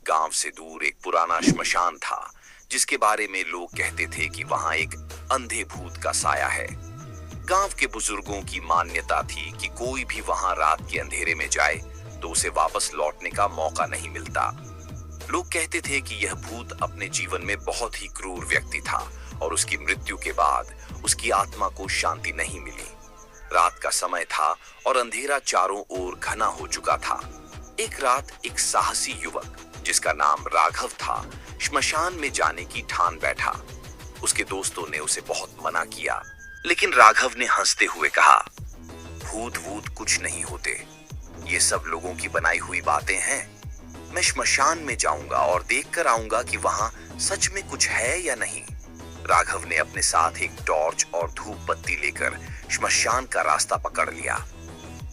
गांव से दूर एक पुराना श्मशान था, जिसके बारे में लोग कहते थे कि वहां एक अंधे भूत का साया है। गांव के बुजुर्गों की मान्यता थी कि कोई भी वहां रात के अंधेरे में जाए तो उसे वापस लौटने का मौका नहीं मिलता। लोग कहते थे कि यह भूत अपने जीवन में बहुत ही क्रूर व्यक्ति था और उसकी मृत्यु के बाद उसकी आत्मा को शांति नहीं मिली। रात का समय था और अंधेरा चारों ओर घना हो चुका था। एक रात एक साहसी युवक जिसका नाम राघव था, श्मशान में जाने की ठान बैठा। उसके दोस्तों ने उसे बहुत मना किया, लेकिन राघव ने हंसते हुए कहा, भूत वूत कुछ नहीं होते, ये सब लोगों की बनाई हुई बातें हैं। मैं श्मशान में जाऊंगा और देखकर आऊंगा कि वहां सच में कुछ है या नहीं। राघव ने अपने साथ एक टॉर्च और धूप बत्ती लेकर श्मशान का रास्ता पकड़ लिया।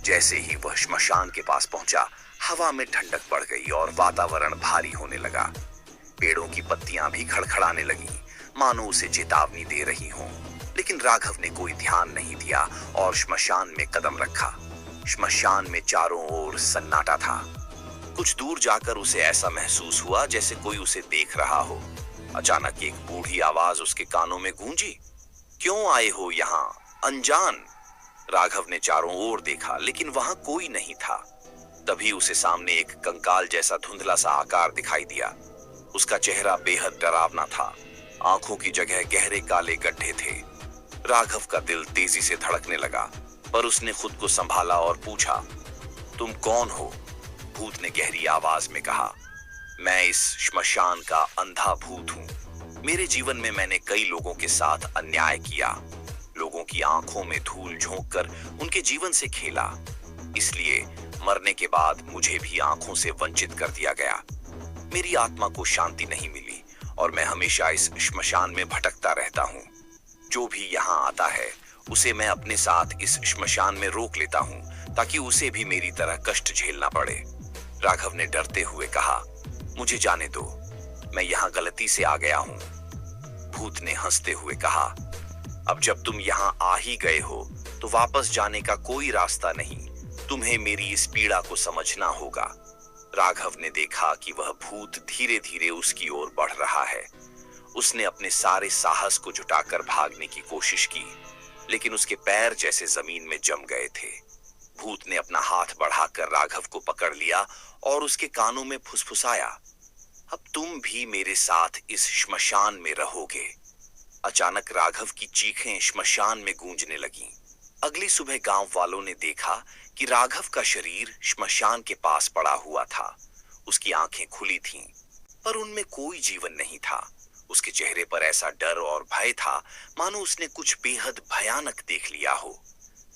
जैसे ही वह श्मशान के पास पहुंचा, हवा में ठंडक बढ़ गई और वातावरण भारी होने लगा। पेड़ों की पत्तियां भी खड़खड़ाने लगी, मानो उसे चेतावनी दे रही हों। लेकिन राघव ने कोई ध्यान नहीं दिया और श्मशान में कदम रखा। श्मशान में चारों ओर सन्नाटा था। कुछ दूर जाकर उसे ऐसा महसूस हुआ जैसे कोई उसे देख रहा हो। अचानक एक बूढ़ी आवाज उसके कानों में गूंजी, क्यों आए हो यहाँ, अनजान? राघव ने चारों ओर देखा, लेकिन वहां कोई नहीं था। तभी उसे सामने एक कंकाल जैसा धुंधला सा आकार दिखाई दिया। उसका चेहरा बेहद डरावना था। आंखों की जगह गहरे काले गड्ढे थे। राघव का दिल तेजी से धड़कने लगा, पर उसने खुद को संभाला और पूछा, तुम कौन हो? भूत ने गहरी आवाज में कहा, मैं इस श्मशान का अंधा भूत हूं। मेरे जीवन में मैंने कई लोगों के साथ अन्याय किया, लोगों की आंखों में धूल झोंककर उनके जीवन से खेला। इसलिए मरने के बाद मुझे भी आंखों से वंचित कर दिया गया। मेरी आत्मा को शांति नहीं मिली और मैं हमेशा इस श्मशान में भटकता रहता हूँ। जो भी यहाँ आता है उसे मैं अपने साथ इस श्मशान में रोक लेता हूँ, ताकि उसे भी मेरी तरह कष्ट झेलना पड़े। राघव ने डरते हुए कहा, मुझे जाने दो, मैं यहाँ गलती से आ गया हूँ। भूत ने हंसते हुए कहा, अब जब तुम यहाँ आ ही गए हो तो वापस जाने का कोई रास्ता नहीं। तुम्हें मेरी इस पीड़ा को समझना होगा। राघव ने देखा कि वह भूत धीरे धीरे उसकी ओर बढ़ रहा है। उसने अपने सारे साहस को जुटाकर भागने की कोशिश की, लेकिन उसके पैर जैसे जमीन में जम गए थे। भूत ने अपना हाथ बढ़ाकर राघव को पकड़ लिया और उसके कानों में फुसफुसाया, अब तुम भी मेरे साथ इस श्मशान में रहोगे। अचानक राघव की चीखें श्मशान में गूंजने लगीं। अगली सुबह गांव वालों ने देखा कि राघव का शरीर श्मशान के पास पड़ा हुआ था। उसकी आंखें खुली थीं, पर उनमें कोई जीवन नहीं था। उसके चेहरे पर ऐसा डर और भय था, मानो उसने कुछ बेहद भयानक देख लिया हो।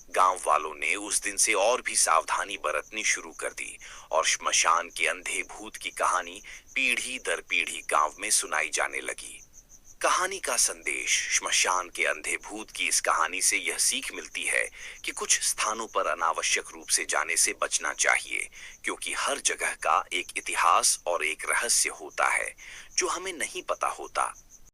गांव वालों ने उस दिन से और भी सावधानी बरतनी शुरू कर दी और श्मशान के अंधे भूत की कहानी पीढ़ी दर पीढ़ी गांव में सुनाई जाने लगी। कहानी का संदेश, श्मशान के अंधे भूत की इस कहानी से यह सीख मिलती है कि कुछ स्थानों पर अनावश्यक रूप से जाने से बचना चाहिए, क्योंकि हर जगह का एक इतिहास और एक रहस्य होता है जो हमें नहीं पता होता।